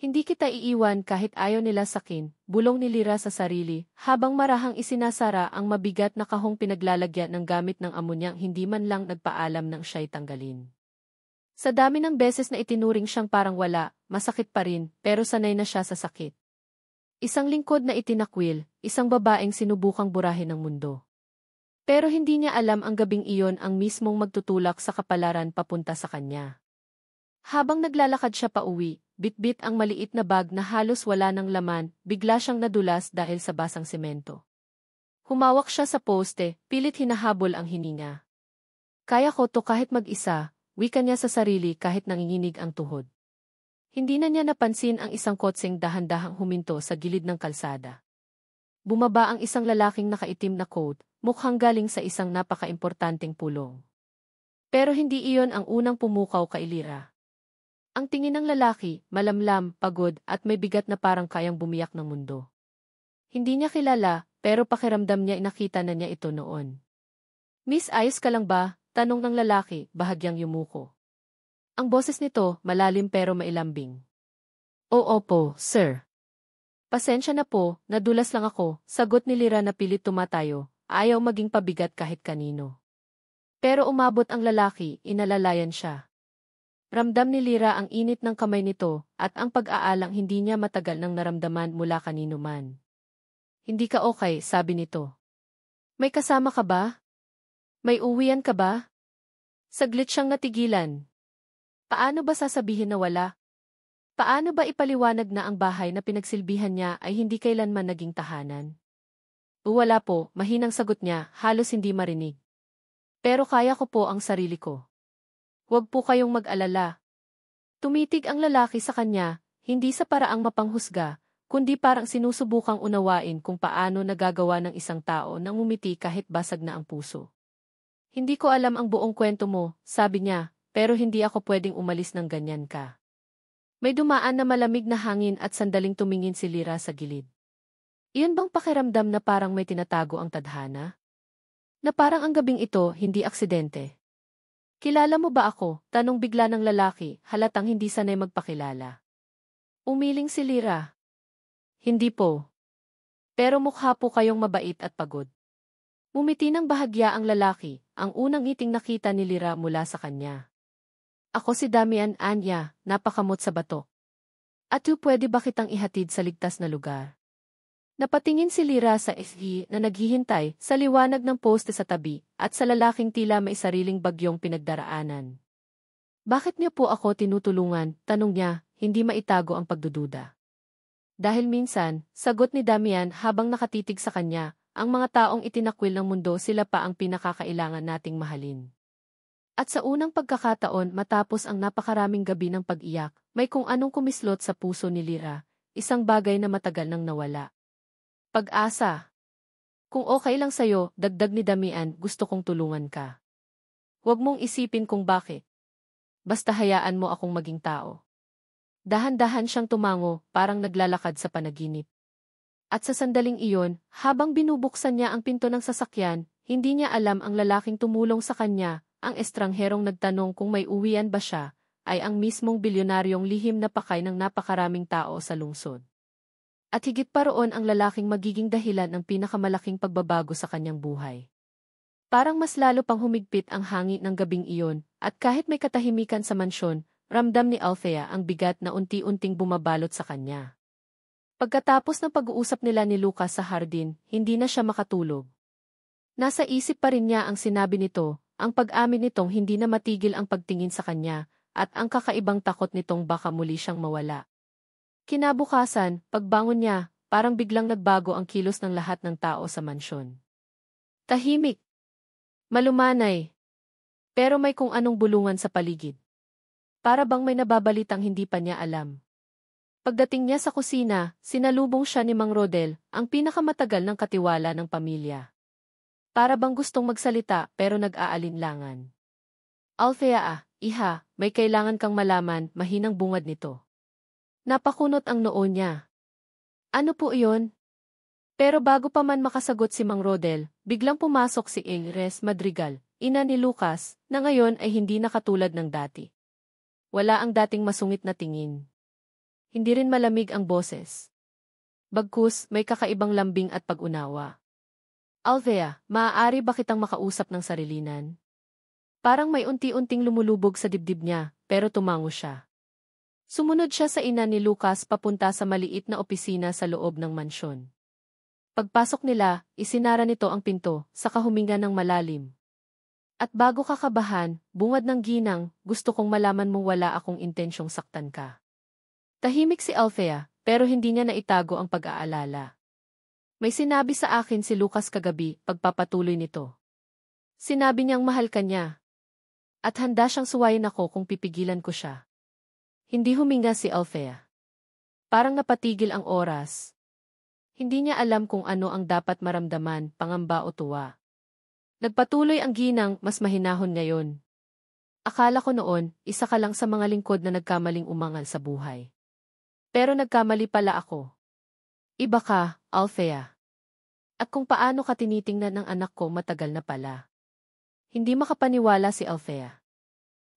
Hindi kita iiwan kahit ayaw nila sakin, bulong ni Lyra sa sarili, habang marahang isinasara ang mabigat na kahong pinaglalagyan ng gamit ng amonyang hindi man lang nagpaalam nang siya'y tanggalin. Sa dami ng beses na itinuring siyang parang wala, masakit pa rin, pero sanay na siya sa sakit. Isang lingkod na itinakwil, isang babaeng sinubukang burahin ng mundo. Pero hindi niya alam ang gabing iyon ang mismong magtutulak sa kapalaran papunta sa kanya. Habang naglalakad siya pauwi, bitbit ang maliit na bag na halos wala ng laman, bigla siyang nadulas dahil sa basang semento. Humawak siya sa poste, pilit hinahabol ang hininga. Kaya ko to kahit mag-isa, wika niya sa sarili kahit nanginginig ang tuhod. Hindi na niya napansin ang isang kotseng dahan-dahang huminto sa gilid ng kalsada. Bumaba ang isang lalaking nakaitim na coat, mukhang galing sa isang napaka-importanteng pulong. Pero hindi iyon ang unang pumukaw kay Lyra. Ang tingin ng lalaki, malamlam, pagod at may bigat na parang kayang bumiyak ng mundo. Hindi niya kilala, pero pakiramdam niya nakita na niya ito noon. "Miss, ayos ka lang ba?" tanong ng lalaki, bahagyang yumuko. Ang boses nito, malalim pero mailambing. "Oo po, sir." "Pasensya na po, nadulas lang ako," sagot ni Lyra na pilit tumatayo, ayaw maging pabigat kahit kanino. Pero umabot ang lalaki, inalalayan siya. Ramdam ni Lyra ang init ng kamay nito, at ang pag-aalang hindi niya matagal nang naramdaman mula kanino man. "Hindi ka okay," sabi nito. "May kasama ka ba? May uwian ka ba?" Saglit siyang natigilan. Paano ba sasabihin na wala? Paano ba ipaliwanag na ang bahay na pinagsilbihan niya ay hindi kailanman naging tahanan? "Wala po," mahinang sagot niya, halos hindi marinig. "Pero kaya ko po ang sarili ko. Huwag po kayong mag-alala." Tumitig ang lalaki sa kanya, hindi sa paraang mapanghusga, kundi parang sinusubukang unawain kung paano nagagawa ng isang tao na ngumiti kahit basag na ang puso. "Hindi ko alam ang buong kwento mo," sabi niya, "pero hindi ako pwedeng umalis ng ganyan ka." May dumaan na malamig na hangin at sandaling tumingin si Lyra sa gilid. Iyon bang pakiramdam na parang may tinatago ang tadhana? Na parang ang gabing ito hindi aksidente? "Kilala mo ba ako?" tanong bigla ng lalaki, halatang hindi sanay magpakilala. Umiling si Lyra. "Hindi po. Pero mukha po kayong mabait at pagod." Umiti ng bahagya ang lalaki, ang unang ngiting nakita ni Lyra mula sa kanya. "Ako si Damian Anya, napakamot sa bato. At pwede ba kitang ihatid sa ligtas na lugar?" Napatingin si Lyra sa SE na naghihintay sa liwanag ng poste sa tabi at sa lalaking tila may sariling bagyong pinagdaraanan. "Bakit niyo po ako tinutulungan?" tanong niya, hindi maitago ang pagdududa. "Dahil minsan," sagot ni Damian habang nakatitig sa kanya, "ang mga taong itinakwil ng mundo sila pa ang pinakakailangan nating mahalin." At sa unang pagkakataon matapos ang napakaraming gabi ng pag-iyak, may kung anong kumislot sa puso ni Lyra, isang bagay na matagal nang nawala. Pag-asa. "Kung okay lang sa'yo," dagdag ni Damian, "gusto kong tulungan ka. Huwag mong isipin kung bakit. Basta hayaan mo akong maging tao." Dahan-dahan siyang tumango, parang naglalakad sa panaginip. At sa sandaling iyon, habang binubuksan niya ang pinto ng sasakyan, hindi niya alam ang lalaking tumulong sa kanya, ang estrangherong nagtanong kung may uwian ba siya, ay ang mismong bilyonaryong lihim na pakay ng napakaraming tao sa lungsod. At higit pa roon ang lalaking magiging dahilan ng pinakamalaking pagbabago sa kanyang buhay. Parang mas lalo pang humigpit ang hangin ng gabing iyon, at kahit may katahimikan sa mansyon, ramdam ni Althea ang bigat na unti-unting bumabalot sa kanya. Pagkatapos ng pag-uusap nila ni Lucas sa hardin, hindi na siya makatulog. Nasa isip pa rin niya ang sinabi nito, ang pag-amin nitong hindi na matigil ang pagtingin sa kanya, at ang kakaibang takot nitong baka muli siyang mawala. Kinabukasan, pagbangon niya, parang biglang nagbago ang kilos ng lahat ng tao sa mansyon. Tahimik. Malumanay. Pero may kung anong bulungan sa paligid. Para bang may nababalitang hindi pa niya alam. Pagdating niya sa kusina, sinalubong siya ni Mang Rodel, ang pinakamatagal ng katiwala ng pamilya. Para bang gustong magsalita pero nag-aalinlangan. "Althea iha, may kailangan kang malaman," mahinang bungad nito. Napakunot ang noo niya. "Ano po iyon?" Pero bago pa man makasagot si Mang Rodel, biglang pumasok si Ingres Madrigal, ina ni Lucas, na ngayon ay hindi na katulad ng dati. Wala ang dating masungit na tingin. Hindi rin malamig ang boses. Bagkus, may kakaibang lambing at pag-unawa. Althea, maaari ba kitang makausap ng sarilinan? Parang may unti-unting lumulubog sa dibdib niya, pero tumango siya. Sumunod siya sa ina ni Lucas papunta sa maliit na opisina sa loob ng mansyon. Pagpasok nila, isinara nito ang pinto, saka huminga ng malalim. At bago ka kabahan, bungad ng ginang, gusto kong malaman mong wala akong intensyong saktan ka. Tahimik si Althea, pero hindi niya naitago ang pag-aalala. May sinabi sa akin si Lucas kagabi, pagpapatuloy nito. Sinabi niyang mahal ka niya. At handa siyang suwayin ako kung pipigilan ko siya. Hindi huminga si Althea. Parang napatigil ang oras. Hindi niya alam kung ano ang dapat maramdaman, pangamba o tuwa. Nagpatuloy ang ginang, mas mahinahon ngayon. Akala ko noon, isa ka lang sa mga lingkod na nagkamaling umangal sa buhay. Pero nagkamali pala ako. Iba ka, Althea. At kung paano ka tinitingnan ng anak ko matagal na pala. Hindi makapaniwala si Althea.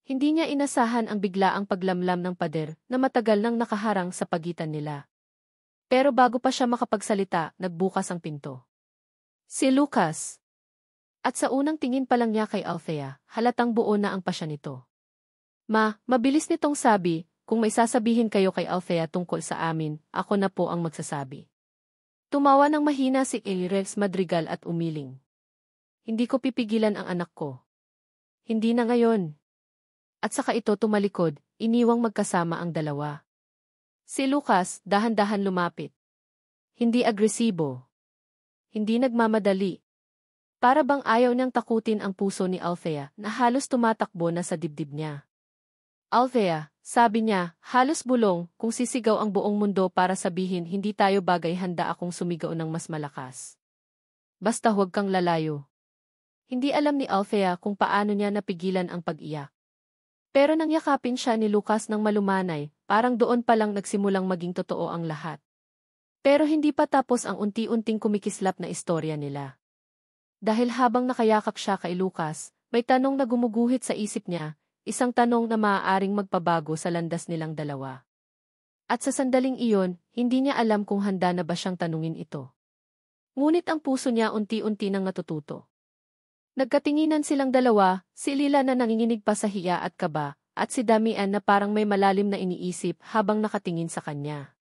Hindi niya inasahan ang biglaang paglamlam ng pader na matagal nang nakaharang sa pagitan nila. Pero bago pa siya makapagsalita, nagbukas ang pinto. Si Lucas. At sa unang tingin pa lang niya kay Althea, halatang buo na ang pasya nito. Mabilis nitong sabi, kung may sasabihin kayo kay Althea tungkol sa amin, ako na po ang magsasabi. Tumawa ng mahina si Elires Madrigal at umiling. Hindi ko pipigilan ang anak ko. Hindi na ngayon. At saka ito tumalikod, iniwang magkasama ang dalawa. Si Lucas, dahan-dahan lumapit. Hindi agresibo. Hindi nagmamadali. Para bang ayaw niyang takutin ang puso ni Althea na halos tumatakbo na sa dibdib niya. Althea, sabi niya, halos bulong, kung sisigaw ang buong mundo para sabihin hindi tayo bagay handa akong sumigaw ng mas malakas. Basta huwag kang lalayo. Hindi alam ni Althea kung paano niya napigilan ang pag-iyak. Pero nang yakapin siya ni Lucas ng malumanay, parang doon pa lang nagsimulang maging totoo ang lahat. Pero hindi pa tapos ang unti-unting kumikislap na istorya nila. Dahil habang nakayakap siya kay Lucas, may tanong na gumuguhit sa isip niya, isang tanong na maaaring magpabago sa landas nilang dalawa. At sa sandaling iyon, hindi niya alam kung handa na ba siyang tanungin ito. Ngunit ang puso niya unti-unti nang natututo. Nagkatinginan silang dalawa, si Lila na nanginginig pa sa hiya at kaba, at si Damian na parang may malalim na iniisip habang nakatingin sa kanya.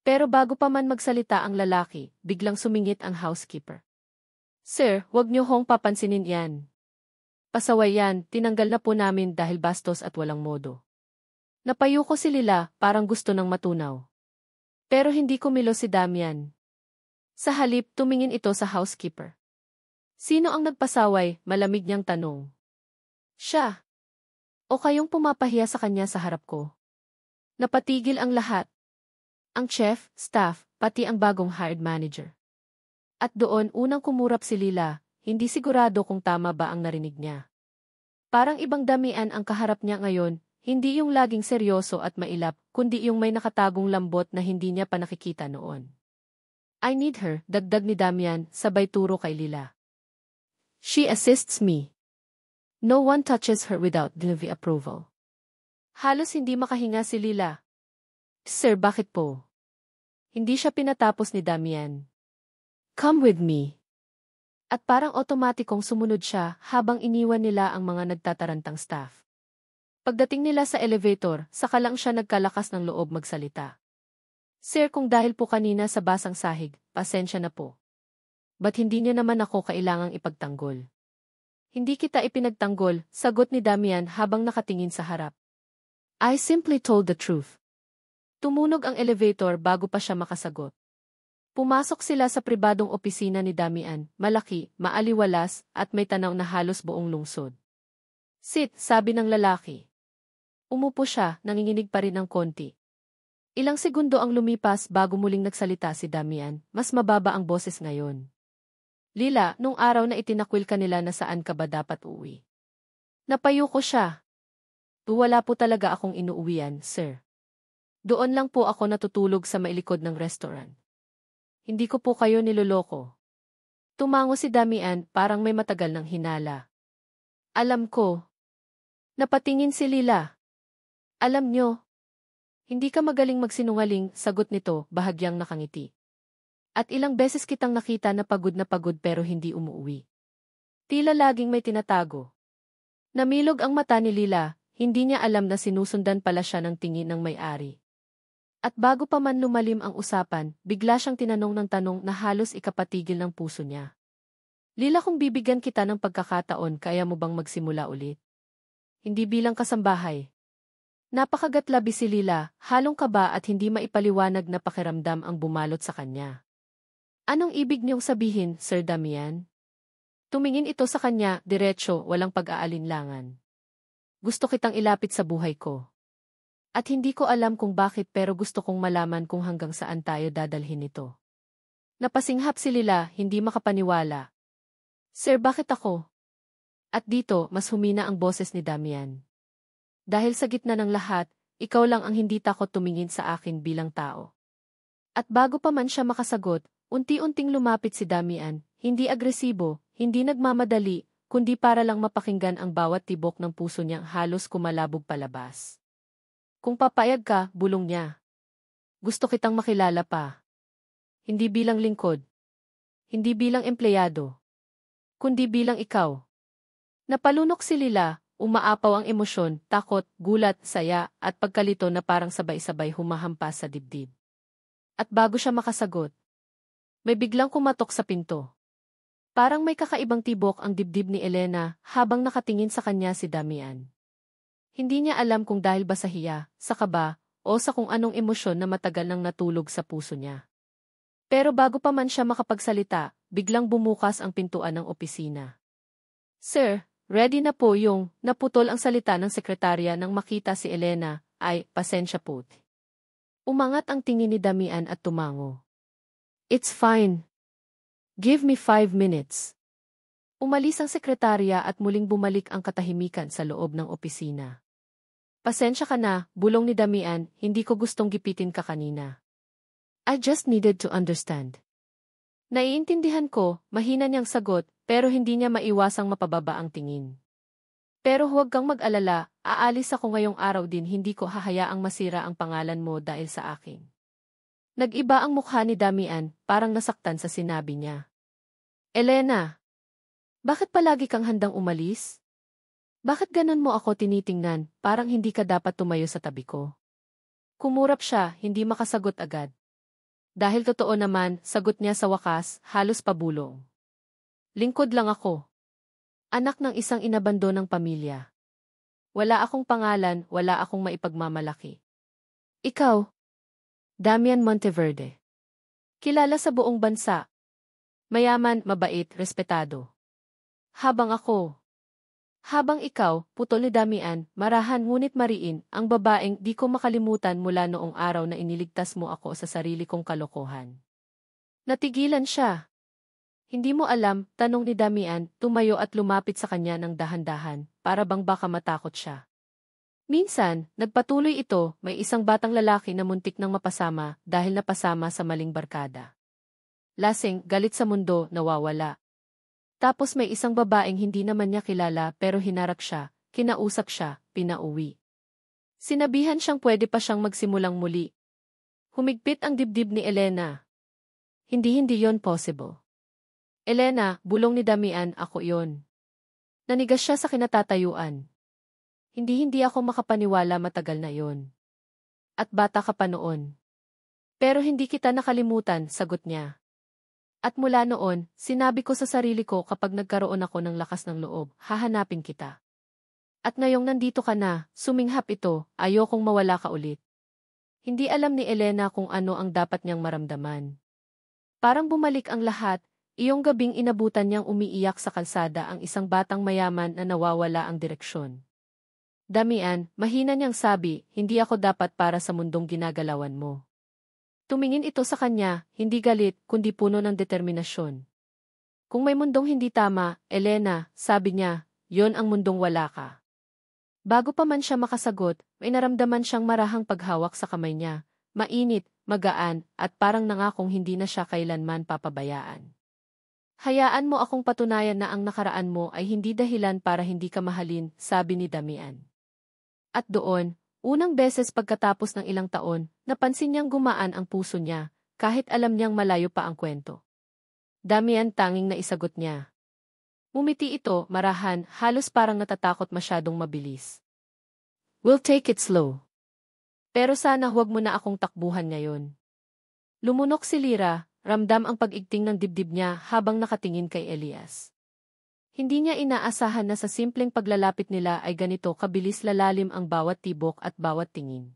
Pero bago pa man magsalita ang lalaki, biglang sumingit ang housekeeper. Sir, wag niyo hong papansinin yan. Pasaway yan, tinanggal na po namin dahil bastos at walang modo. Napayuko si Lila, parang gusto ng matunaw. Pero hindi kumilo si Damian. Sa halip, tumingin ito sa housekeeper. Sino ang nagpasaway? Malamig niyang tanong. Siya. O kayong pumapahiya sa kanya sa harap ko? Napatigil ang lahat. Ang chef, staff, pati ang bagong hired manager. At doon unang kumurap si Lila, hindi sigurado kung tama ba ang narinig niya. Parang ibang Damian ang kaharap niya ngayon, hindi yung laging seryoso at mailap, kundi yung may nakatagong lambot na hindi niya pa nakikita noon. I need her, dagdag ni Damian, sabay turo kay Lila. She assists me. No one touches her without the approval. Halos hindi makahinga si Lila. Sir, bakit po? Hindi siya pinatapos ni Damian. Come with me. At parang otomatikong sumunod siya habang iniwan nila ang mga nagtatarantang staff. Pagdating nila sa elevator, saka lang siya nagkalakas ng loob magsalita. Sir, kung dahil po kanina sa basang sahig, pasensya na po. Ba't hindi niyo naman ako kailangang ipagtanggol? Hindi kita ipinagtanggol, sagot ni Damian habang nakatingin sa harap. I simply told the truth. Tumunog ang elevator bago pa siya makasagot. Pumasok sila sa pribadong opisina ni Damian, malaki, maaliwalas, at may tanaw na halos buong lungsod. Sit, sabi ng lalaki. Umupo siya, nanginginig pa rin ng konti. Ilang segundo ang lumipas bago muling nagsalita si Damian, mas mababa ang boses ngayon. Lila, nung araw na itinakwil ka nila na saan ka ba dapat uuwi? Napayuko siya. Wala po talaga akong inuuwian, sir. Doon lang po ako natutulog sa mailikod ng restaurant. Hindi ko po kayo niloloko. Tumango si Damian, parang may matagal ng hinala. Alam ko. Napatingin si Lila. Alam nyo. Hindi ka magaling magsinungaling, sagot nito, bahagyang nakangiti. At ilang beses kitang nakita na pagod pero hindi umuuwi. Tila laging may tinatago. Namilog ang mata ni Lila, hindi niya alam na sinusundan pala siya ng tingin ng may-ari. At bago pa man lumalim ang usapan, bigla siyang tinanong ng tanong na halos ikapatigil ng puso niya. Lila, kung bibigyan kita ng pagkakataon, kaya mo bang magsimula ulit? Hindi bilang kasambahay. Napakagatlabi si Lila, halong kaba at hindi maipaliwanag na pakiramdam ang bumalot sa kanya. Anong ibig niyong sabihin, Sir Damian? Tumingin ito sa kanya, diretso, walang pag-aalinlangan. Gusto kitang ilapit sa buhay ko. At hindi ko alam kung bakit, pero gusto kong malaman kung hanggang saan tayo dadalhin ito. Napasinghap si Lila, hindi makapaniwala. Sir, bakit ako? At dito, mas humina ang boses ni Damian. Dahil sa gitna ng lahat, ikaw lang ang hindi takot tumingin sa akin bilang tao. At bago pa man siya makasagot, unti-unting lumapit si Damian, hindi agresibo, hindi nagmamadali, kundi para lang mapakinggan ang bawat tibok ng puso niyang halos kumalabog palabas. Kung papayag ka, bulong niya. Gusto kitang makilala pa. Hindi bilang lingkod. Hindi bilang empleyado. Kundi bilang ikaw. Napalunok si Lila, umaapaw ang emosyon, takot, gulat, saya, at pagkalito na parang sabay-sabay humahampas sa dibdib. At bago siya makasagot, may biglang kumatok sa pinto. Parang may kakaibang tibok ang dibdib ni Elena habang nakatingin sa kanya si Damian. Hindi niya alam kung dahil ba sa hiya, sa kaba, o sa kung anong emosyon na matagal nang natulog sa puso niya. Pero bago pa man siya makapagsalita, biglang bumukas ang pintuan ng opisina. Sir, ready na po yung, naputol ang salita ng sekretarya nang makita si Elena, ay, pasensya po. Umangat ang tingin ni Damian at tumango. It's fine. Give me 5 minutes. Umalis ang sekretarya at muling bumalik ang katahimikan sa loob ng opisina. Pasensya ka na, bulong ni Damian, hindi ko gustong gipitin ka kanina. I just needed to understand. Naiintindihan ko, mahina niyang sagot, pero hindi niya maiwasang mapababa ang tingin. Pero huwag kang mag-alala, aalis ako ngayong araw din, hindi ko hahayaang masira ang pangalan mo dahil sa akin. Nag-iba ang mukha ni Damian, parang nasaktan sa sinabi niya. Elena, bakit palagi kang handang umalis? Bakit ganon mo ako tinitingnan, parang hindi ka dapat tumayo sa tabi ko? Kumurap siya, hindi makasagot agad. Dahil totoo naman, sagot niya sa wakas, halos pabulong. Lingkod lang ako. Anak ng isang inabandonang pamilya. Wala akong pangalan, wala akong maipagmamalaki. Ikaw, Damian Monteverde. Kilala sa buong bansa. Mayaman, mabait, respetado. Habang ikaw, putol ni Damian, marahan ngunit mariin, ang babaeng di ko makalimutan mula noong araw na iniligtas mo ako sa sarili kong kalokohan. Natigilan siya. Hindi mo alam, tanong ni Damian, tumayo at lumapit sa kanya ng dahan-dahan, para bang baka matakot siya. Minsan, nagpatuloy ito, may isang batang lalaki na muntik nang mapasama dahil napasama sa maling barkada. Lasing, galit sa mundo, nawawala. Tapos may isang babaeng hindi naman niya kilala pero hinarak siya, kinausap siya, pinauwi. Sinabihan siyang pwede pa siyang magsimulang muli. Humigpit ang dibdib ni Elena. Hindi yon possible. Elena, bulong ni Damian, ako yon. Nanigas siya sa kinatatayuan. Hindi ako makapaniwala, matagal na yon. At bata ka pa noon. Pero hindi kita nakalimutan, sagot niya. At mula noon, sinabi ko sa sarili ko kapag nagkaroon ako ng lakas ng loob, hahanapin kita. At ngayong nandito ka na, suminghap ito, ayokong mawala ka ulit. Hindi alam ni Elena kung ano ang dapat niyang maramdaman. Parang bumalik ang lahat, iyong gabing inabutan niyang umiiyak sa kalsada ang isang batang mayaman na nawawala ang direksyon. Damian, mahina niyang sabi, hindi ako dapat para sa mundong ginagalawan mo. Tumingin ito sa kanya, hindi galit, kundi puno ng determinasyon. Kung may mundong hindi tama, Elena, sabi niya, yon ang mundong wala ka. Bago pa man siya makasagot, may naramdaman siyang marahang paghawak sa kamay niya, mainit, magaan, at parang nangakong hindi na siya kailanman papabayaan. Hayaan mo akong patunayan na ang nakaraan mo ay hindi dahilan para hindi ka mahalin, sabi ni Damian. At doon, Unang beses pagkatapos ng ilang taon, napansin niyang gumaan ang puso niya, kahit alam niyang malayo pa ang kwento. Damian tanging na isagot niya. Ngumiti ito, marahan, halos parang natatakot masyadong mabilis. We'll take it slow. Pero sana huwag mo na akong takbuhan ngayon. Lumunok si Lyra, ramdam ang pag-igting ng dibdib niya habang nakatingin kay Elias. Hindi niya inaasahan na sa simpleng paglalapit nila ay ganito kabilis lalalim ang bawat tibok at bawat tingin.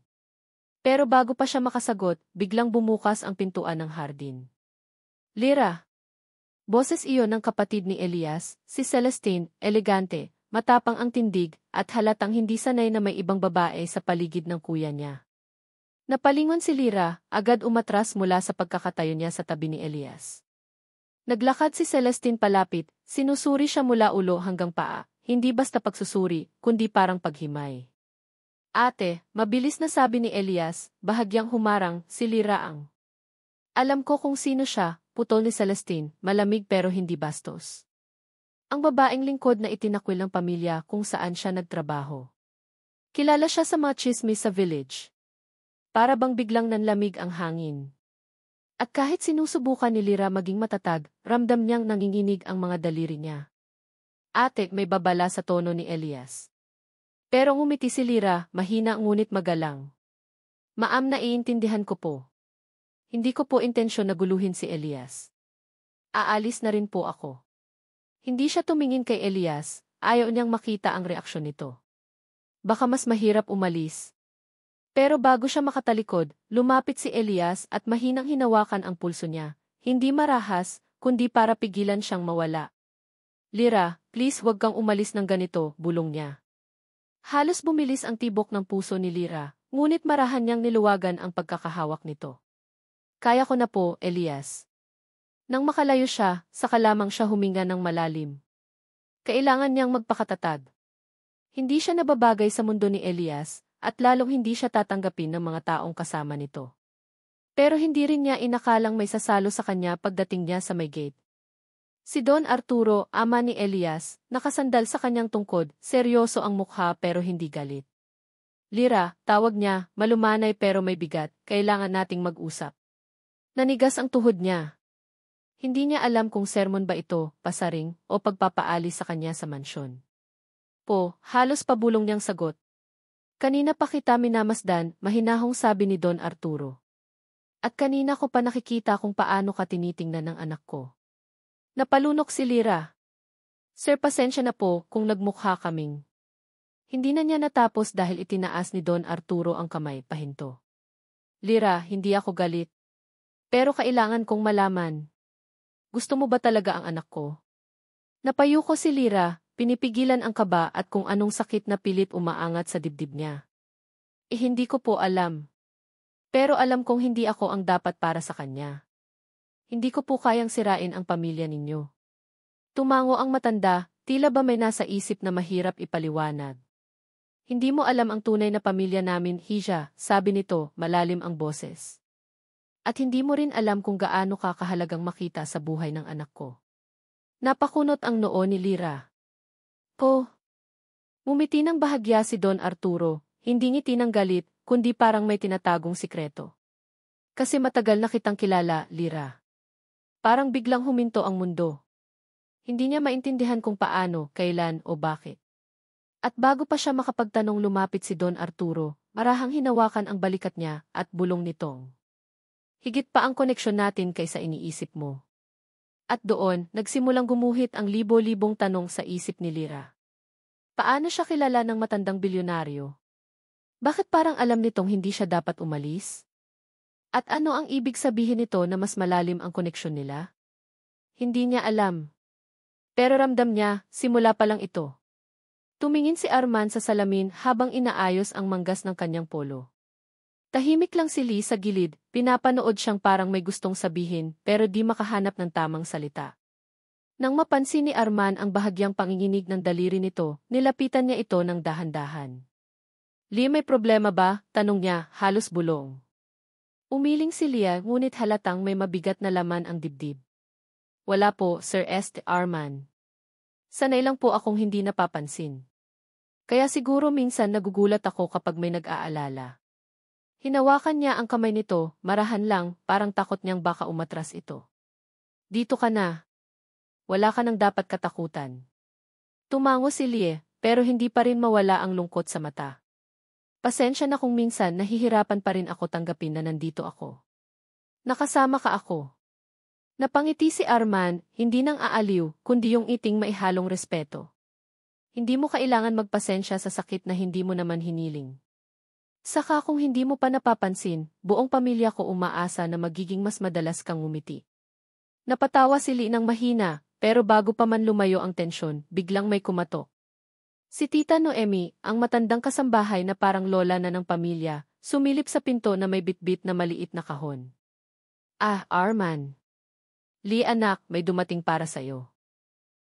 Pero bago pa siya makasagot, biglang bumukas ang pintuan ng hardin. Lyra! Boses iyon ng kapatid ni Elias, si Celestine, elegante, matapang ang tindig, at halatang hindi sanay na may ibang babae sa paligid ng kuya niya. Napalingon si Lyra, agad umatras mula sa pagkakatayo niya sa tabi ni Elias. Naglakad si Celestine palapit, sinusuri siya mula ulo hanggang paa, hindi basta pagsusuri, kundi parang paghimay. Ate, mabilis na sabi ni Elias, bahagyang humarang, si Lyra ang. Alam ko kung sino siya, putol ni Celestine, malamig pero hindi bastos. Ang babaeng lingkod na itinakwil ng pamilya kung saan siya nagtrabaho. Kilala siya sa mga chismis sa village. Para bang biglang nanlamig ang hangin. At kahit sinusubukan ni Lyra maging matatag, ramdam niyang nanginginig ang mga daliri niya. Ate, may babala sa tono ni Elias. Pero ngumiti si Lyra, mahina ngunit magalang. Maam na iintindihan ko po. Hindi ko po intensyon na guluhin si Elias. Aalis na rin po ako. Hindi siya tumingin kay Elias, ayaw niyang makita ang reaksyon nito. Baka mas mahirap umalis. Pero bago siya makatalikod, lumapit si Elias at mahinang hinawakan ang pulso niya. Hindi marahas, kundi para pigilan siyang mawala. Lyra, please huwag kang umalis ng ganito, bulong niya. Halos bumilis ang tibok ng puso ni Lyra, ngunit marahan niyang niluwagan ang pagkakahawak nito. Kaya ko na po, Elias. Nang makalayo siya, saka lamang siya huminga ng malalim. Kailangan niyang magpakatatag. Hindi siya nababagay sa mundo ni Elias, at lalong hindi siya tatanggapin ng mga taong kasama nito. Pero hindi rin niya inakalang may sasalo sa kanya pagdating niya sa may gate. Si Don Arturo, ama ni Elias, nakasandal sa kanyang tungkod, seryoso ang mukha pero hindi galit. Lyra, tawag niya, malumanay pero may bigat, kailangan nating mag-usap. Nanigas ang tuhod niya. Hindi niya alam kung sermon ba ito, pasaring, o pagpapaalis sa kanya sa mansyon. Halos pabulong niyang sagot. Kanina pa kita minamasdan, mahinahong sabi ni Don Arturo. At kanina ko pa nakikita kung paano ka tinitingnan ng anak ko. Napalunok si Lyra. Sir, pasensya na po kung nagmukha kaming. Hindi na niya natapos dahil itinaas ni Don Arturo ang kamay pahinto. Lyra, hindi ako galit. Pero kailangan kong malaman. Gusto mo ba talaga ang anak ko? Napayuko si Lyra. Pinipigilan ang kaba at kung anong sakit na pilit umaangat sa dibdib niya. Hindi ko po alam. Pero alam kong hindi ako ang dapat para sa kanya. Hindi ko po kayang sirain ang pamilya ninyo. Tumango ang matanda, tila ba may nasa isip na mahirap ipaliwanag. Hindi mo alam ang tunay na pamilya namin, Hija, sabi nito, malalim ang boses. At hindi mo rin alam kung gaano kakahalagang makita sa buhay ng anak ko. Napakunot ang noo ni Lyra. Ngumiti ng bahagya si Don Arturo, hindi ngiti ng galit, kundi parang may tinatagong sikreto. Kasi matagal na kitang kilala, Lyra. Parang biglang huminto ang mundo. Hindi niya maintindihan kung paano, kailan o bakit. At bago pa siya makapagtanong lumapit si Don Arturo, marahang hinawakan ang balikat niya at bulong nitong. Higit pa ang koneksyon natin kaysa iniisip mo. At doon, nagsimulang gumuhit ang libo-libong tanong sa isip ni Lyra. Paano siya kilala ng matandang bilyonaryo? Bakit parang alam nitong hindi siya dapat umalis? At ano ang ibig sabihin nito na mas malalim ang koneksyon nila? Hindi niya alam. Pero ramdam niya, simula pa lang ito. Tumingin si Arman sa salamin habang inaayos ang manggas ng kanyang polo. Tahimik lang si Lee sa gilid, pinapanood siyang parang may gustong sabihin pero di makahanap ng tamang salita. Nang mapansin ni Arman ang bahagyang panginginig ng daliri nito, nilapitan niya ito ng dahan-dahan. Lee, may problema ba? Tanong niya, halos bulong. Umiling si Lia ngunit halatang may mabigat na laman ang dibdib. Wala po, Sir Arman. Sanay lang po akong hindi napapansin. Kaya siguro minsan nagugulat ako kapag may nag-aalala. Hinawakan niya ang kamay nito, marahan lang, parang takot niyang baka umatras ito. Dito ka na. Wala ka nang dapat katakutan. Tumango si Lie, pero hindi pa rin mawala ang lungkot sa mata. Pasensya na kung minsan nahihirapan pa rin ako tanggapin na nandito ako. Nakasama ka ako. Napangiti si Arman, hindi nang aaliw, kundi yung iting maihalong respeto. Hindi mo kailangan magpasensya sa sakit na hindi mo naman hiniling. Saka kung hindi mo pa napapansin, buong pamilya ko umaasa na magiging mas madalas kang ngumiti. Napatawa si Lee ng mahina, pero bago pa man lumayo ang tensyon, biglang may kumatok. Si Tita Noemi, ang matandang kasambahay na parang lola na ng pamilya, sumilip sa pinto na may bitbit na maliit na kahon. Ah, Arman. Lee anak, may dumating para sa'yo.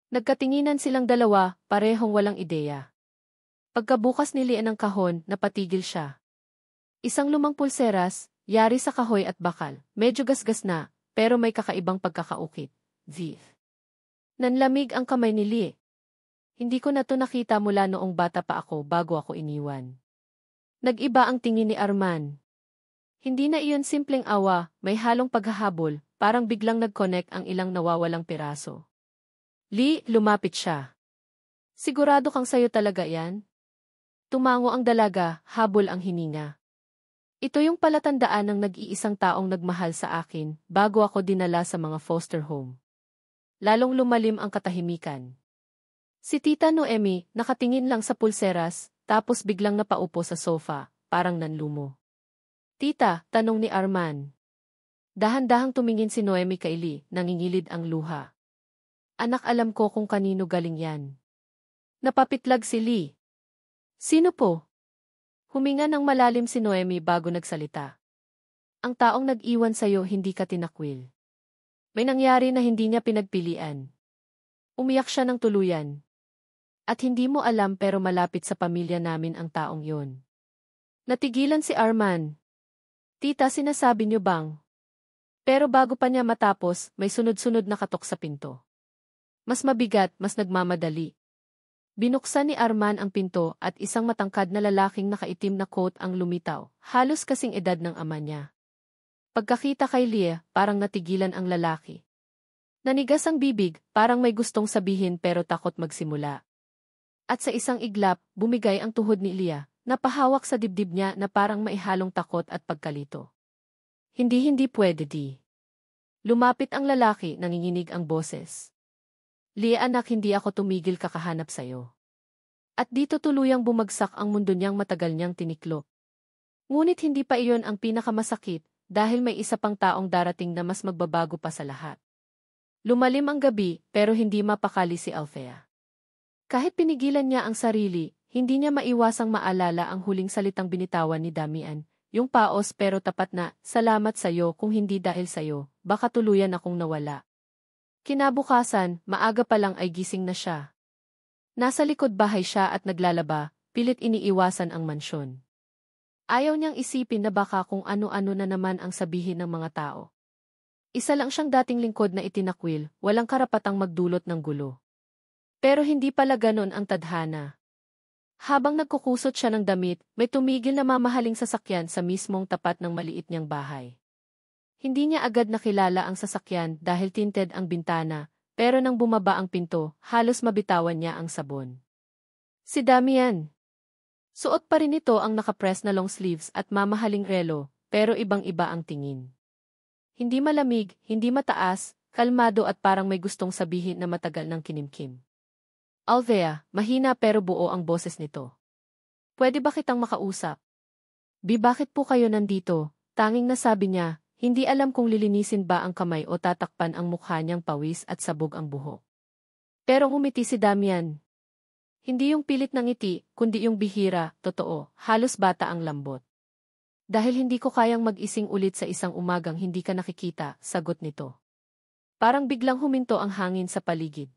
Nagkatinginan silang dalawa, parehong walang ideya. Pagkabukas ni Lee ng kahon, napatigil siya. Isang lumang pulseras, yari sa kahoy at bakal, medyo gasgas na, pero may kakaibang pagkakaukit. Zif. Nanlamig ang kamay ni Lee. Hindi ko na to nakita mula noong bata pa ako bago ako iniwan. Nag-iba ang tingin ni Arman. Hindi na iyon simpleng awa, may halong paghahabol, parang biglang nag-connect ang ilang nawawalang piraso. Lee, lumapit siya. Sigurado kang sayo talaga yan? Tumango ang dalaga, habol ang hininga. Ito yung palatandaan ng nag-iisang taong nagmahal sa akin bago ako dinala sa mga foster home. Lalong lumalim ang katahimikan. Si Tita Noemi, nakatingin lang sa pulseras, tapos biglang napaupo sa sofa, parang nanlumo. Tita, tanong ni Arman. Dahan-dahang tumingin si Noemi kay Lee, nangingilid ang luha. Anak, alam ko kung kanino galing yan. Napapitlag si Lee. Sino po? Huminga ng malalim si Noemi bago nagsalita. Ang taong nag-iwan sa'yo hindi ka tinakwil. May nangyari na hindi niya pinagpilian. Umiyak siya ng tuluyan. At hindi mo alam pero malapit sa pamilya namin ang taong yon. Natigilan si Arman. Tita, sinasabi niyo bang? Pero bago pa niya matapos, may sunod-sunod na katok sa pinto. Mas mabigat, mas nagmamadali. Binuksan ni Arman ang pinto at isang matangkad na lalaking nakaitim na coat ang lumitaw, halos kasing edad ng ama niya. Pagkakita kay Lia, parang natigilan ang lalaki. Nanigas ang bibig, parang may gustong sabihin pero takot magsimula. At sa isang iglap, bumigay ang tuhod ni Lia, napahawak sa dibdib niya na parang maihalong takot at pagkalito. Hindi pwede di. Lumapit ang lalaki, nanginginig ang boses. Lia anak, hindi ako tumigil kakahanap sayo. At dito tuluyang bumagsak ang mundo niyang matagal niyang tiniklop. Ngunit hindi pa iyon ang pinakamasakit, dahil may isa pang taong darating na mas magbabago pa sa lahat. Lumalim ang gabi, pero hindi mapakali si Althea. Kahit pinigilan niya ang sarili, hindi niya maiwasang maalala ang huling salitang binitawan ni Damian, yung paos pero tapat na, salamat sayo kung hindi dahil sayo, baka tuluyan akong nawala. Kinabukasan, maaga pa lang ay gising na siya. Nasa likod bahay siya at naglalaba, pilit iniiwasan ang mansyon. Ayaw niyang isipin na baka kung ano-ano na naman ang sabihin ng mga tao. Isa lang siyang dating lingkod na itinakwil, walang karapatang magdulot ng gulo. Pero hindi pala ganon ang tadhana. Habang nagkukusot siya ng damit, may tumigil na mamahaling sasakyan sa mismong tapat ng maliit niyang bahay. Hindi niya agad nakilala ang sasakyan dahil tinted ang bintana, pero nang bumaba ang pinto, halos mabitawan niya ang sabon. Si Damian. Suot pa rin ito ang nakapress na long sleeves at mamahaling relo, pero ibang-iba ang tingin. Hindi malamig, hindi mataas, kalmado at parang may gustong sabihin na matagal ng kinimkim. Althea, mahina pero buo ang boses nito. Pwede ba kitang makausap? Bakit po kayo nandito? Tanging nasabi niya, hindi alam kung lilinisin ba ang kamay o tatakpan ang mukha niyang pawis at sabog ang buhok. Pero umiti si Damian. Hindi yung pilit ng ngiti, kundi yung bihira, totoo, halos bata ang lambot. Dahil hindi ko kayang mag-ising ulit sa isang umagang hindi ka nakikita, sagot nito. Parang biglang huminto ang hangin sa paligid.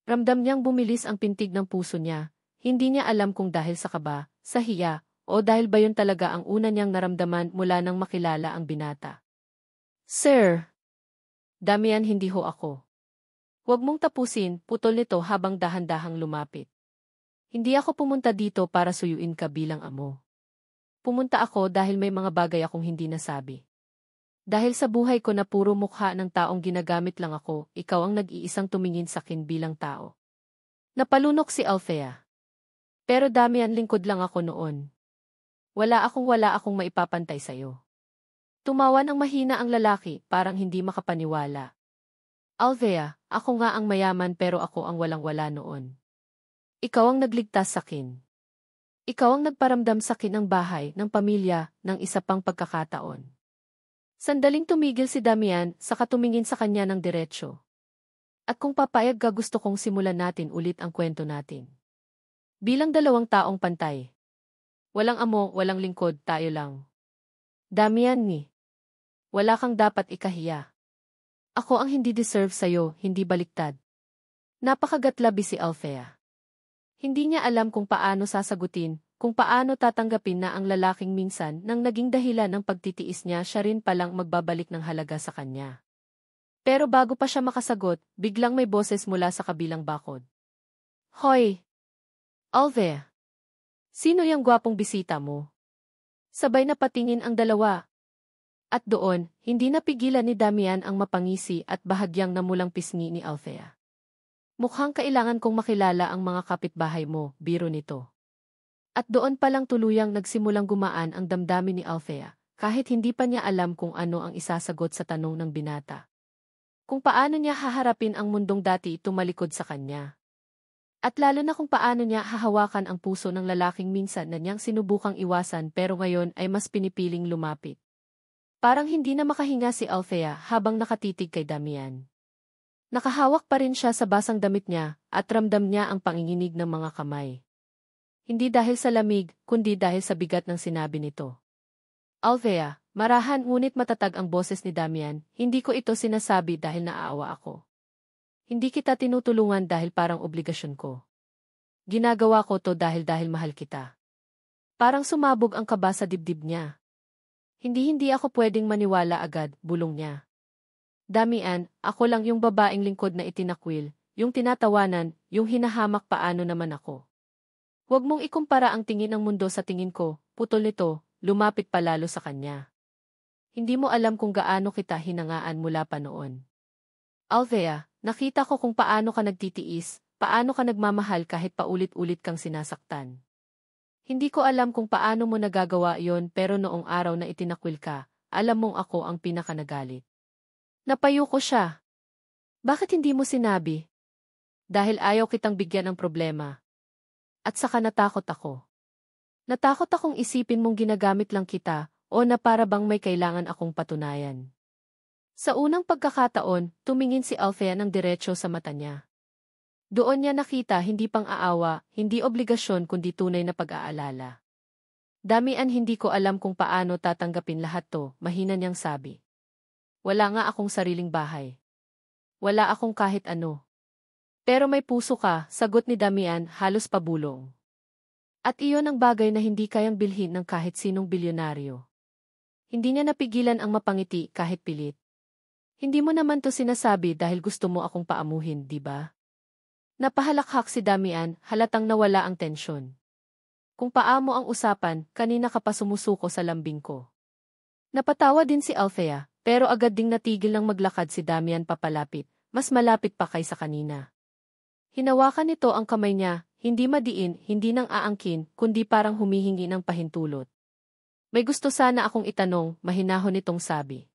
Ramdam niyang bumilis ang pintig ng puso niya, hindi niya alam kung dahil sa kaba, sa hiya, o dahil ba yun talaga ang una niyang naramdaman mula nang makilala ang binata. Sir! Damian, hindi ho ako. Huwag mong tapusin, putol nito habang dahan-dahang lumapit. Hindi ako pumunta dito para suyuin ka bilang amo. Pumunta ako dahil may mga bagay akong hindi nasabi. Dahil sa buhay ko na puro mukha ng taong ginagamit lang ako, ikaw ang nag-iisang tumingin sa akin bilang tao. Napalunok si Althea. Pero Damian, lingkod lang ako noon. Wala akong maipapantay sa'yo. Tumawa ng mahina ang lalaki, parang hindi makapaniwala. Althea, ako nga ang mayaman pero ako ang walang-wala noon. Ikaw ang nagligtas sakin. Ikaw ang nagparamdam sakin ng bahay, ng pamilya, ng isa pang pagkakataon. Sandaling tumigil si Damian, saka tumingin sa kanya ng diretsyo. At kung papayag ka, gusto kong simulan natin ulit ang kwento natin. Bilang dalawang taong pantay. Walang amo, walang lingkod, tayo lang. Damian ni. Wala kang dapat ikahiya. Ako ang hindi deserve sa'yo, hindi baliktad. Napakagatlabi si Althea. Hindi niya alam kung paano sasagutin, kung paano tatanggapin na ang lalaking minsan nang naging dahilan ng pagtitiis niya siya rin palang magbabalik ng halaga sa kanya. Pero bago pa siya makasagot, biglang may boses mula sa kabilang bakod. Hoy! Althea! Sino yung gwapong bisita mo? Sabay na patingin ang dalawa. At doon, hindi napigilan ni Damian ang mapangisi at bahagyang namulang pisngi ni Althea. Mukhang kailangan kong makilala ang mga kapitbahay mo, biro nito. At doon palang tuluyang nagsimulang gumaan ang damdamin ni Althea, kahit hindi pa niya alam kung ano ang isasagot sa tanong ng binata. Kung paano niya haharapin ang mundong dati tumalikod sa kanya. At lalo na kung paano niya hahawakan ang puso ng lalaking minsan na niyang sinubukang iwasan pero ngayon ay mas pinipiling lumapit. Parang hindi na makahinga si Althea habang nakatitig kay Damian. Nakahawak pa rin siya sa basang damit niya at ramdam niya ang panginginig ng mga kamay. Hindi dahil sa lamig, kundi dahil sa bigat ng sinabi nito. Althea, marahan ngunit matatag ang boses ni Damian, hindi ko ito sinasabi dahil naaawa ako. Hindi kita tinutulungan dahil parang obligasyon ko. Ginagawa ko to dahil mahal kita. Parang sumabog ang kaba sa dibdib niya. Hindi ako pwedeng maniwala agad, bulong niya. Damian, ako lang yung babaeng lingkod na itinakwil, yung tinatawanan, yung hinahamak paano naman ako. Huwag mong ikumpara ang tingin ng mundo sa tingin ko, putol nito, lumapit palalo sa kanya. Hindi mo alam kung gaano kita hinangaan mula pa noon. Althea, nakita ko kung paano ka nagtitiis, paano ka nagmamahal kahit paulit-ulit kang sinasaktan. Hindi ko alam kung paano mo nagagawa yon pero noong araw na itinakwil ka, alam mong ako ang pinakanagalit. Napayo ko siya. Bakit hindi mo sinabi? Dahil ayaw kitang bigyan ng problema. At saka natakot ako. Natakot akong isipin mong ginagamit lang kita o na para bang may kailangan akong patunayan. Sa unang pagkakataon, tumingin si Althea ng diretsyo sa mata niya. Doon niya nakita hindi pang-aawa, hindi obligasyon kundi tunay na pag-aalala. Damian, hindi ko alam kung paano tatanggapin lahat to, mahina niyang sabi. Wala nga akong sariling bahay. Wala akong kahit ano. Pero may puso ka, sagot ni Damian, halos pabulong. At iyon ang bagay na hindi kayang bilhin ng kahit sinong bilyonaryo. Hindi niya napigilan ang mapangiti kahit pilit. Hindi mo naman to sinasabi dahil gusto mo akong paamuhin, di ba? Napahalakhak si Damian, halatang nawala ang tensyon. Kung paamo ang usapan, kanina ka pa sumusuko sa lambing ko. Napatawa din si Althea, pero agad ding natigil ng maglakad si Damian papalapit, mas malapit pa kaysa kanina. Hinawakan nito ang kamay niya, hindi madiin, hindi nang aangkin, kundi parang humihingi ng pahintulot. May gusto sana akong itanong, mahinahon nitong sabi.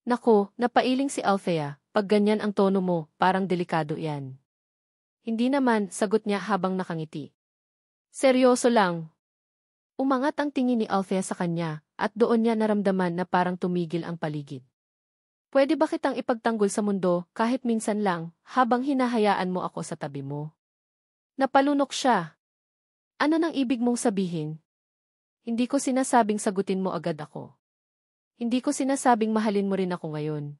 Nako, napailing si Althea, pag ganyan ang tono mo, parang delikado yan. Hindi naman, sagot niya habang nakangiti. Seryoso lang. Umangat ang tingin ni Althea sa kanya, at doon niya naramdaman na parang tumigil ang paligid. Pwede ba kitang ipagtanggol sa mundo, kahit minsan lang, habang hinahayaan mo ako sa tabi mo? Napalunok siya. Ano nang ibig mong sabihin? Hindi ko sinasabing sagutin mo agad ako. Hindi ko sinasabing mahalin mo rin ako ngayon.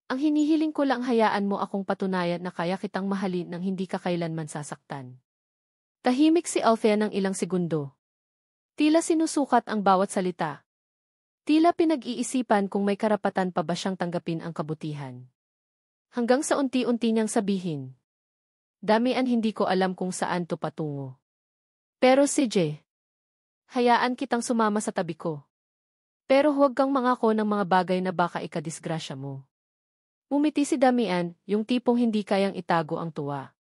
Ang hinihiling ko lang hayaan mo akong patunayan na kaya kitang mahalin nang hindi ka kailanman sasaktan. Tahimik si Althea ng ilang segundo. Tila sinusukat ang bawat salita. Tila pinag-iisipan kung may karapatan pa ba siyang tanggapin ang kabutihan. Hanggang sa unti-unti niyang sabihin. Damian, hindi ko alam kung saan to patungo. Pero CJ, hayaan kitang sumama sa tabi ko. Pero huwag kang mangako ng mga bagay na baka ikadisgrasya mo. Umiti si Damian, yung tipong hindi kayang itago ang tuwa.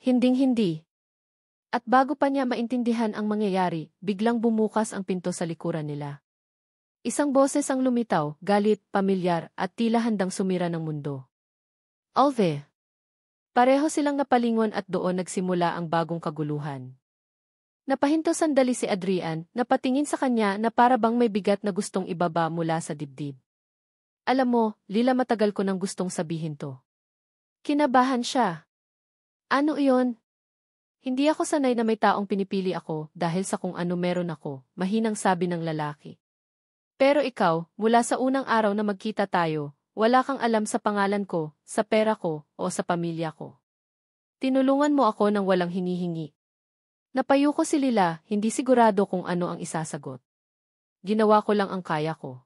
Hinding-hindi. At bago pa niya maintindihan ang mangyayari, biglang bumukas ang pinto sa likuran nila. Isang boses ang lumitaw, galit, pamilyar, at tila handang sumira ng mundo. Alve. Pareho silang napalingon at doon nagsimula ang bagong kaguluhan. Napahinto sandali si Adrian, napatingin sa kanya na para bang may bigat na gustong ibaba mula sa dibdib. Alam mo, Lila, matagal ko nang gustong sabihin to. Kinabahan siya. Ano iyon? Hindi ako sanay na may taong pinipili ako dahil sa kung ano meron ako, mahinang sabi ng lalaki. Pero ikaw, mula sa unang araw na magkita tayo, wala kang alam sa pangalan ko, sa pera ko, o sa pamilya ko. Tinulungan mo ako nang walang hinihingi. Napayo ko si Lila, hindi sigurado kung ano ang isasagot. Ginawa ko lang ang kaya ko.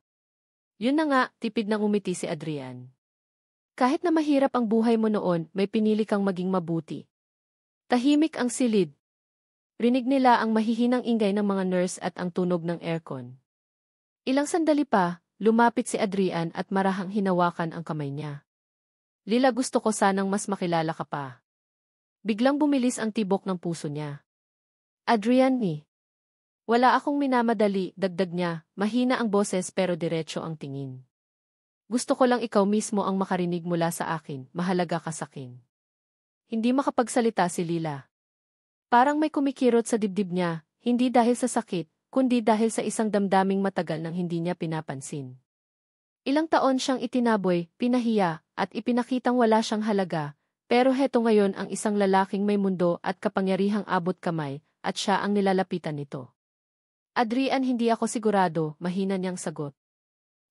Yun na nga, tipid nang umiti si Adrian. Kahit na mahirap ang buhay mo noon, may pinili kang maging mabuti. Tahimik ang silid. Rinig nila ang mahihinang ingay ng mga nurse at ang tunog ng aircon. Ilang sandali pa, lumapit si Adrian at marahang hinawakan ang kamay niya. Lila, gusto ko sanang mas makilala ka pa. Biglang bumilis ang tibok ng puso niya. Adrian ni. Wala akong minamadali, dagdag niya, mahina ang boses pero diretso ang tingin. Gusto ko lang ikaw mismo ang makarinig mula sa akin, mahalaga ka sa akin. Hindi makapagsalita si Lila. Parang may kumikirot sa dibdib niya, hindi dahil sa sakit, kundi dahil sa isang damdaming matagal nang hindi niya pinapansin. Ilang taon siyang itinaboy, pinahiya, at ipinakitang wala siyang halaga, pero heto ngayon ang isang lalaking may mundo at kapangyarihang abot kamay, at siya ang nilalapitan nito. Adrian, hindi ako sigurado, mahina niyang sagot.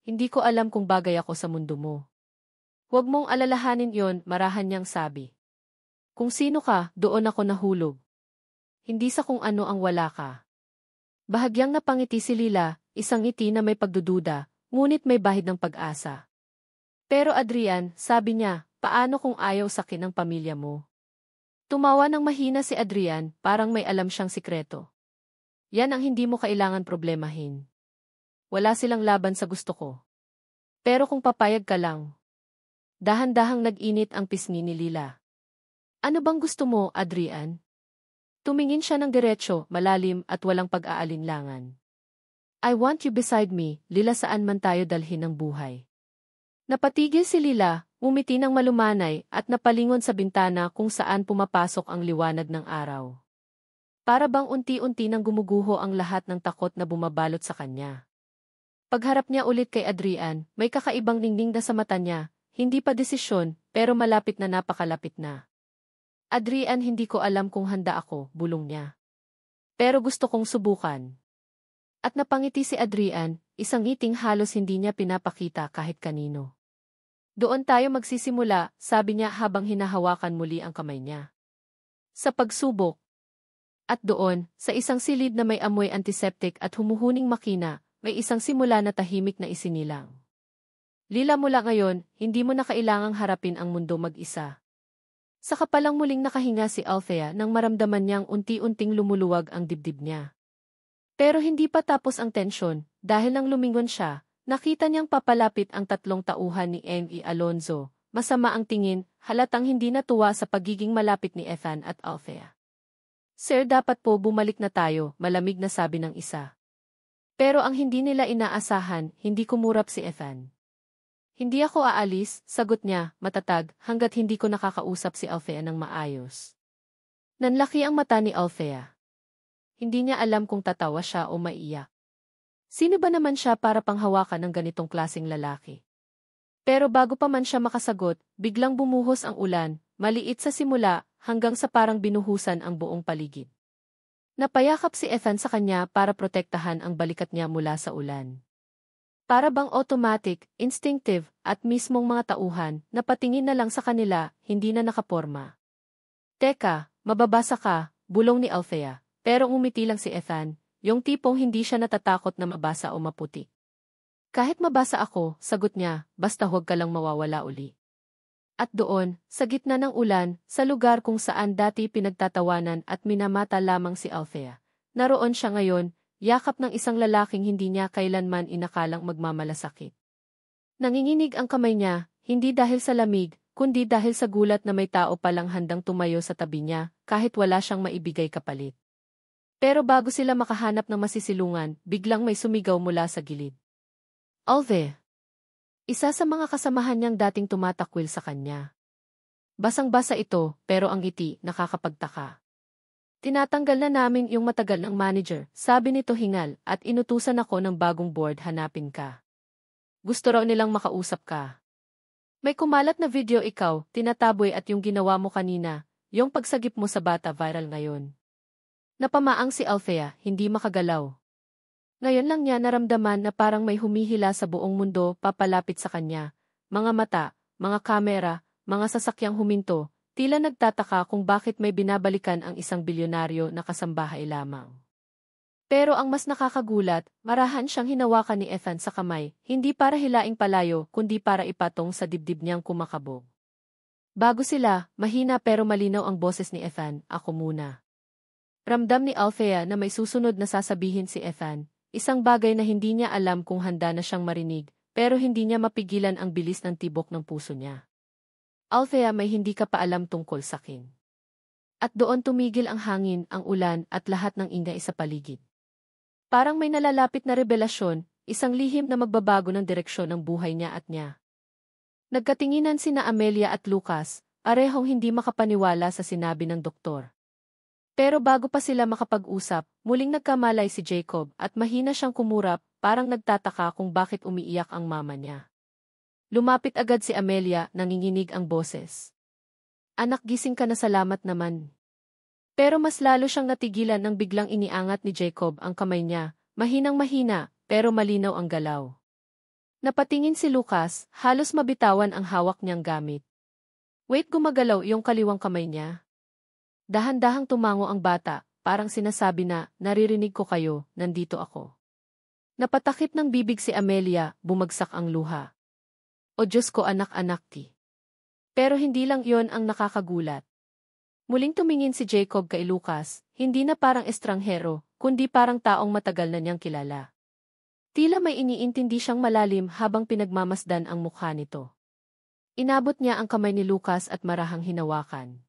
Hindi ko alam kung bagay ako sa mundo mo. Huwag mong alalahanin yon, marahan niyang sabi. Kung sino ka, doon ako nahulog. Hindi sa kung ano ang wala ka. Bahagyang napangiti si Lila, isang ngiti na may pagdududa, ngunit may bahid ng pag-asa. Pero Adrian, sabi niya, paano kung ayaw sakin ng pamilya mo? Tumawa ng mahina si Adrian, parang may alam siyang sikreto. Yan ang hindi mo kailangan problemahin. Wala silang laban sa gusto ko. Pero kung papayag ka lang. Dahan-dahang nag-init ang pisngi ni Lila. Ano bang gusto mo, Adrian? Tumingin siya ng diretso, malalim at walang pag-aalinlangan. I want you beside me, Lila, saan man tayo dalhin ng buhay. Napatigil si Lila, umiti ng malumanay at napalingon sa bintana kung saan pumapasok ang liwanag ng araw. Para bang unti-unti nang gumuguho ang lahat ng takot na bumabalot sa kanya. Pagharap niya ulit kay Adrian, may kakaibang ningning na sa mata niya, hindi pa desisyon, pero malapit na napakalapit na. Adrian, hindi ko alam kung handa ako, bulong niya. Pero gusto kong subukan. At napangiti si Adrian, isang ngiting halos hindi niya pinapakita kahit kanino. Doon tayo magsisimula, sabi niya habang hinahawakan muli ang kamay niya. Sa pagsubok. At doon, sa isang silid na may amoy antiseptic at humuhuning makina, may isang simula na tahimik na isinilang. Lila, mula ngayon, hindi mo na kailangang harapin ang mundo mag-isa. Saka palang muling nakahinga si Althea nang maramdaman niyang unti-unting lumuluwag ang dibdib niya. Pero hindi pa tapos ang tensyon, dahil nang lumingon siya, nakita niyang papalapit ang tatlong tauhan ni M.E. Alonzo, masama ang tingin, halatang hindi natuwa sa pagiging malapit ni Ethan at Althea. Sir, dapat po bumalik na tayo, malamig na sabi ng isa. Pero ang hindi nila inaasahan, hindi kumurap si Ethan. Hindi ako aalis, sagot niya, matatag, hanggat hindi ko nakakausap si Althea ng maayos. Nanlaki ang mata ni Althea. Hindi niya alam kung tatawa siya o maiyak. Sino ba naman siya para panghawakan ng ganitong klaseng lalaki? Pero bago pa man siya makasagot, biglang bumuhos ang ulan, maliit sa simula, hanggang sa parang binuhusan ang buong paligid. Napayakap si Ethan sa kanya para protektahan ang balikat niya mula sa ulan. Para bang automatic, instinctive, at mismong mga tauhan, napatingin na lang sa kanila, hindi na nakaporma. Teka, mababasa ka, bulong ni Althea, pero umiti lang si Ethan, yung tipong hindi siya natatakot na mabasa o maputi. Kahit mabasa ako, sagot niya, basta huwag ka lang mawawala uli. At doon, sa gitna ng ulan, sa lugar kung saan dati pinagtatawanan at minamata lamang si Althea, naroon siya ngayon, yakap ng isang lalaking hindi niya kailanman inakalang magmamalasakit. Nanginginig ang kamay niya, hindi dahil sa lamig, kundi dahil sa gulat na may tao palang handang tumayo sa tabi niya, kahit wala siyang maibigay kapalit. Pero bago sila makahanap ng masisilungan, biglang may sumigaw mula sa gilid. Althea! Isa sa mga kasamahan niyang dating tumatakwil sa kanya. Basang-basa ito, pero ang ngiti nakakapagtaka. Tinatanggal na namin yung matagal ng manager, sabi nito hingal, at inutusan ako ng bagong board hanapin ka. Gusto raw nilang makausap ka. May kumalat na video ikaw, tinataboy at yung ginawa mo kanina, yung pagsagip mo sa bata viral ngayon. Napamaang si Althea, hindi makagalaw. Ngayon lang niya naramdaman na parang may humihila sa buong mundo papalapit sa kanya. Mga mata, mga kamera, mga sasakyang huminto, tila nagtataka kung bakit may binabalikan ang isang bilyonaryo na kasambahay lamang. Pero ang mas nakakagulat, marahan siyang hinawakan ni Ethan sa kamay, hindi para hilaing palayo kundi para ipatong sa dibdib niyang kumakabog. Bago sila, mahina pero malinaw ang boses ni Ethan, ako muna. Ramdam ni Althea na may susunod na sasabihin si Ethan. Isang bagay na hindi niya alam kung handa na siyang marinig, pero hindi niya mapigilan ang bilis ng tibok ng puso niya. Althea, may hindi ka pa alam tungkol sa akin. At doon tumigil ang hangin, ang ulan, at lahat ng ingay sa paligid. Parang may nalalapit na revelasyon, isang lihim na magbabago ng direksyon ng buhay niya at niya. Nagkatinginan sina Amelia at Lucas, parehong hindi makapaniwala sa sinabi ng doktor. Pero bago pa sila makapag-usap, muling nagkamalay si Jacob at mahina siyang kumurap, parang nagtataka kung bakit umiiyak ang mama niya. Lumapit agad si Amelia, nanginginig ang boses. Anak, gising ka na, salamat naman. Pero mas lalo siyang natigilan nang biglang iniangat ni Jacob ang kamay niya, mahinang mahina, pero malinaw ang galaw. Napatingin si Lucas, halos mabitawan ang hawak niyang gamit. Wait, gumagalaw yung kaliwang kamay niya. Dahan-dahang tumango ang bata, parang sinasabi na, naririnig ko kayo, nandito ako. Napatakip ng bibig si Amelia, bumagsak ang luha. O Diyos ko, anak-anak ti. Pero hindi lang yon ang nakakagulat. Muling tumingin si Jacob kay Lucas, hindi na parang estranghero, kundi parang taong matagal na niyang kilala. Tila may iniintindi siyang malalim habang pinagmamasdan ang mukha nito. Inabot niya ang kamay ni Lucas at marahang hinawakan.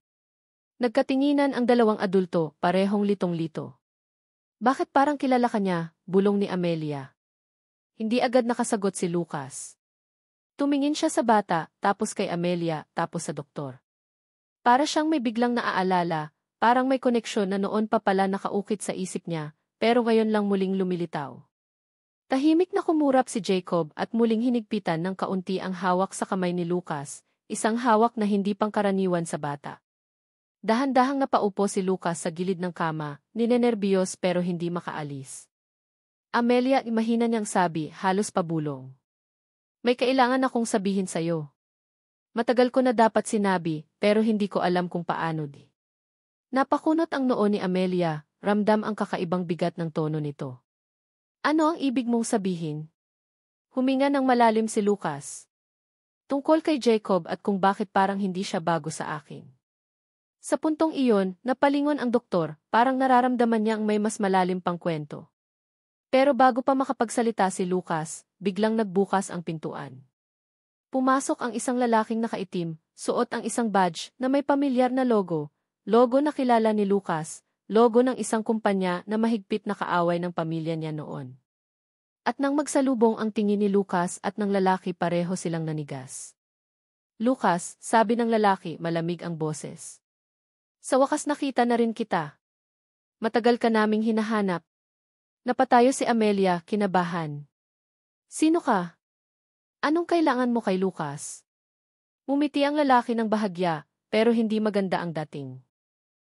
Nagkatinginan ang dalawang adulto, parehong litong-lito. Bakit parang kilala ka niya, bulong ni Amelia. Hindi agad nakasagot si Lucas. Tumingin siya sa bata, tapos kay Amelia, tapos sa doktor. Para siyang may biglang naaalala, parang may koneksyon na noon pa pala nakaukit sa isip niya, pero ngayon lang muling lumilitaw. Tahimik na kumurap si Jacob at muling hinigpitan ng kaunti ang hawak sa kamay ni Lucas, isang hawak na hindi pangkaraniwan sa bata. Dahan-dahang napaupo si Lucas sa gilid ng kama, ninenerbiyos pero hindi makaalis. Amelia, mahina niyang sabi, halos pabulong. May kailangan akong sabihin sa'yo. Matagal ko na dapat sinabi, pero hindi ko alam kung paano di. Napakunot ang noo ni Amelia, ramdam ang kakaibang bigat ng tono nito. Ano ang ibig mong sabihin? Huminga ng malalim si Lucas. Tungkol kay Jacob at kung bakit parang hindi siya bago sa akin. Sa puntong iyon, napalingon ang doktor, parang nararamdaman niyang may mas malalim pang kwento. Pero bago pa makapagsalita si Lucas, biglang nagbukas ang pintuan. Pumasok ang isang lalaking nakaitim, suot ang isang badge na may pamilyar na logo, logo na kilala ni Lucas, logo ng isang kumpanya na mahigpit na kaaway ng pamilya niya noon. At nang magsalubong ang tingin ni Lucas at ng lalaki, pareho silang nanigas. Lucas, sabi ng lalaki, malamig ang boses. Sa wakas nakita na rin kita. Matagal ka naming hinahanap. Napatayo si Amelia, kinabahan. Sino ka? Anong kailangan mo kay Lucas? Umiti ang lalaki ng bahagya, pero hindi maganda ang dating.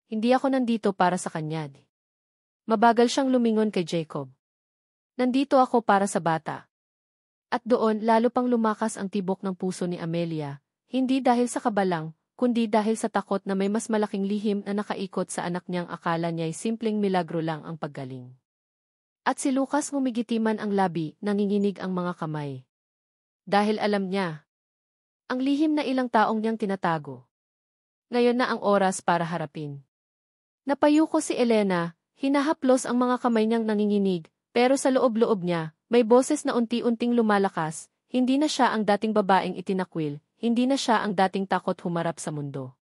Hindi ako nandito para sa kanya. Mabagal siyang lumingon kay Jacob. Nandito ako para sa bata. At doon lalo pang lumakas ang tibok ng puso ni Amelia, hindi dahil sa kabalang, kundi dahil sa takot na may mas malaking lihim na nakaikot sa anak niyang akala niya'y simpleng milagro lang ang paggaling. At si Lucas ngumigitiman ang labi, nanginginig ang mga kamay. Dahil alam niya. Ang lihim na ilang taong niyang tinatago. Ngayon na ang oras para harapin. Napayuko si Elena, hinahaplos ang mga kamay niyang nanginginig, pero sa loob-loob niya, may boses na unti-unting lumalakas, hindi na siya ang dating babaeng itinakwil, hindi na siya ang dating takot humarap sa mundo.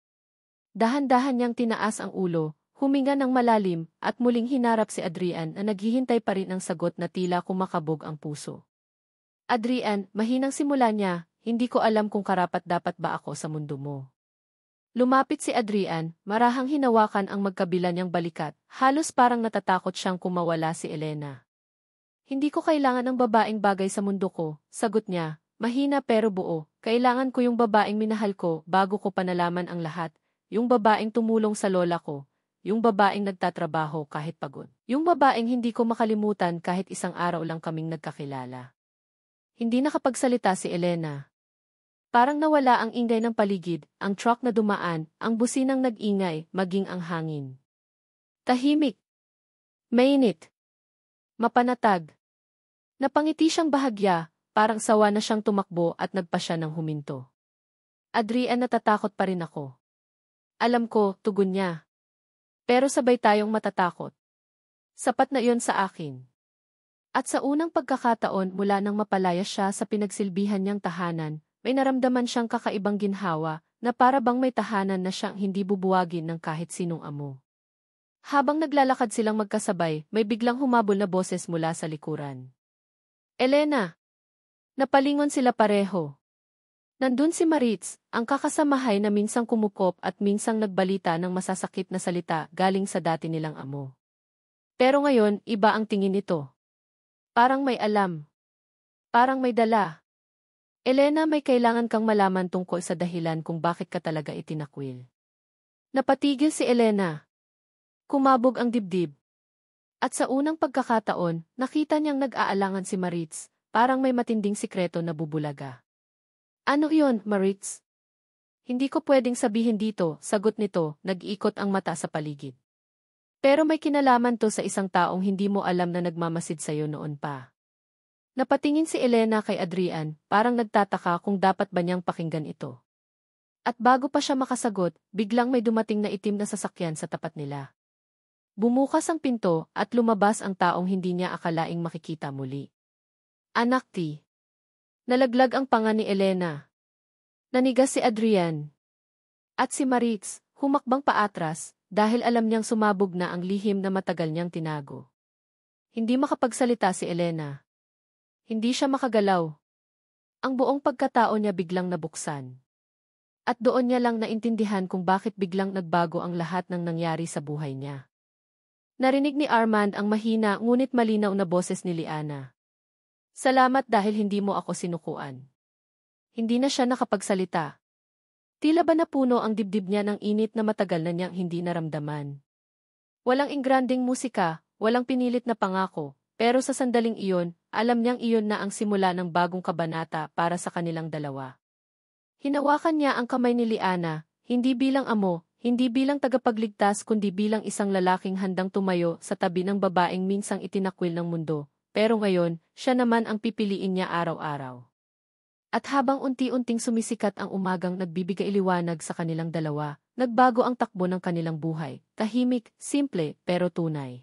Dahan-dahan niyang tinaas ang ulo, huminga ng malalim, at muling hinarap si Adrian na naghihintay pa rin ng sagot na tila kumakabog ang puso. Adrian, mahinang simula niya, hindi ko alam kung karapat-dapat ba ako sa mundo mo. Lumapit si Adrian, marahang hinawakan ang magkabila niyang balikat, halos parang natatakot siyang kumawala si Elena. Hindi ko kailangan ng babaeng bagay sa mundo ko, sagot niya, mahina pero buo, kailangan ko yung babaeng minahal ko bago ko panalaman ang lahat, yung babaeng tumulong sa lola ko, yung babaeng nagtatrabaho kahit pagod, yung babaeng hindi ko makalimutan kahit isang araw lang kaming nagkakilala. Hindi nakapagsalita si Elena. Parang nawala ang ingay ng paligid, ang truck na dumaan, ang businang nag-ingay, maging ang hangin. Tahimik. Mainit. Mapanatag. Napangiti siyang bahagya, parang sawa na siyang tumakbo at nagpa siya ng huminto. Adrian, natatakot pa rin ako. Alam ko, tugon niya. Pero sabay tayong matatakot. Sapat na iyon sa akin. At sa unang pagkakataon mula nang mapalaya siya sa pinagsilbihan niyang tahanan, may naramdaman siyang kakaibang ginhawa na para bang may tahanan na siyang hindi bubuwagin ng kahit sinong amo. Habang naglalakad silang magkasabay, may biglang humabol na boses mula sa likuran. Elena! Napalingon sila pareho. Nandun si Maritz, ang kakasamahay na minsang kumukop at minsang nagbalita ng masasakit na salita galing sa dati nilang amo. Pero ngayon, iba ang tingin nito. Parang may alam. Parang may dala. Elena, may kailangan kang malaman tungkol sa dahilan kung bakit ka talaga itinakwil. Napatigil si Elena. Kumabog ang dibdib. At sa unang pagkakataon, nakita niyang nag-aalangan si Maritz, parang may matinding sikreto na bubulaga. Ano iyon, Maritz? Hindi ko pwedeng sabihin dito, sagot nito, nag-iikot ang mata sa paligid. Pero may kinalaman to sa isang taong hindi mo alam na nagmamasid sa'yo noon pa. Napatingin si Elena kay Adrian, parang nagtataka kung dapat ba niyang pakinggan ito. At bago pa siya makasagot, biglang may dumating na itim na sasakyan sa tapat nila. Bumukas ang pinto at lumabas ang taong hindi niya akalaing makikita muli. Anak T. Nalaglag ang panga ni Elena. Nanigas si Adrian. At si Maritz, humakbang paatras, dahil alam niyang sumabog na ang lihim na matagal niyang tinago. Hindi makapagsalita si Elena. Hindi siya makagalaw. Ang buong pagkatao niya biglang nabuksan. At doon niya lang naintindihan kung bakit biglang nagbago ang lahat ng nangyari sa buhay niya. Narinig ni Armand ang mahina ngunit malinaw na boses ni Liana. Salamat dahil hindi mo ako sinukuan. Hindi na siya nakapagsalita. Tila ba napuno ang dibdib niya ng init na matagal na niyang hindi naramdaman. Walang ingranding musika, walang pinilit na pangako, pero sa sandaling iyon, alam niyang iyon na ang simula ng bagong kabanata para sa kanilang dalawa. Hinawakan niya ang kamay ni Liana, hindi bilang amo, hindi bilang tagapagligtas kundi bilang isang lalaking handang tumayo sa tabi ng babaeng minsang itinakwil ng mundo, pero ngayon, siya naman ang pipiliin niya araw-araw. At habang unti-unting sumisikat ang umagang nagbibigay liwanag sa kanilang dalawa, nagbago ang takbo ng kanilang buhay, tahimik, simple, pero tunay.